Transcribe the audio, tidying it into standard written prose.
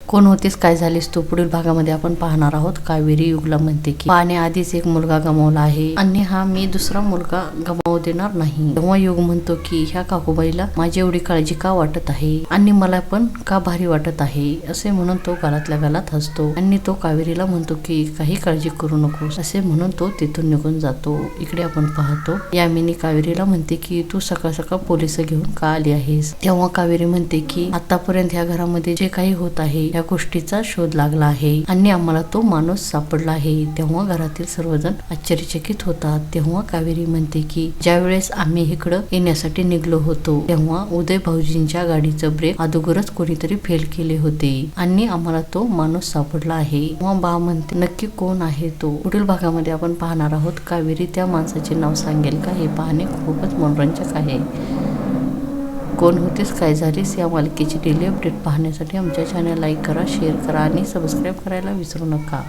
कोण होतीस, काय झालीस तू, पुढील भागामध्ये आपण पाहणार आहोत. कावेरी युगला म्हणते की पाने आधीच एक मुलगा गमावला आहे आणि हा मी दुसरा मुलगा गमावू देणार नाही. तेव्हा युग म्हणतो की ह्या काकूबाईला माझी एवढी काळजी का वाटत आहे आणि मला पण का भारी वाटत आहे, असे म्हणून तो गालातल्या गालात हसतो आणि तो कावेरीला म्हणतो की काही काळजी करू नकोस, असे म्हणून तो तिथून निघून जातो. इकडे आपण पाहतो यामिनी कावेरीला म्हणते की तू सकाळ सकाळ पोलिस घेऊन का आली आहेस. तेव्हा कावेरी म्हणते की आतापर्यंत ह्या घरामध्ये जे काही होत आहे या गोष्टीचा शोध लागला आहे आणि आम्हाला तो माणूस सापडला आहे. तेव्हा घरातील सर्वजण आश्चर्यचकित होतात. तेव्हा कावेरी म्हणते की ज्या वेळेस आम्ही इकडं येण्यासाठी निघलो होतो तेव्हा उदय भाऊजींच्या गाडीचं ब्रेक अगोदरच कोणीतरी फेल केले होते आणि आम्हाला तो माणूस सापडला आहे. तेव्हा बा म्हणते नक्की कोण आहे तो. पुढील भागामध्ये आपण पाहणार आहोत. कावेरी त्या माणसाचे नाव सांगेल का, हे पाहणे खूपच मनोरंजक आहे. कोण होतीस, काय झालीस या मालिकेची डेली अपडेट पाहण्यासाठी आमच्या चॅनल लाईक करा, शेअर करा आणि सबस्क्राईब करायला विसरू नका.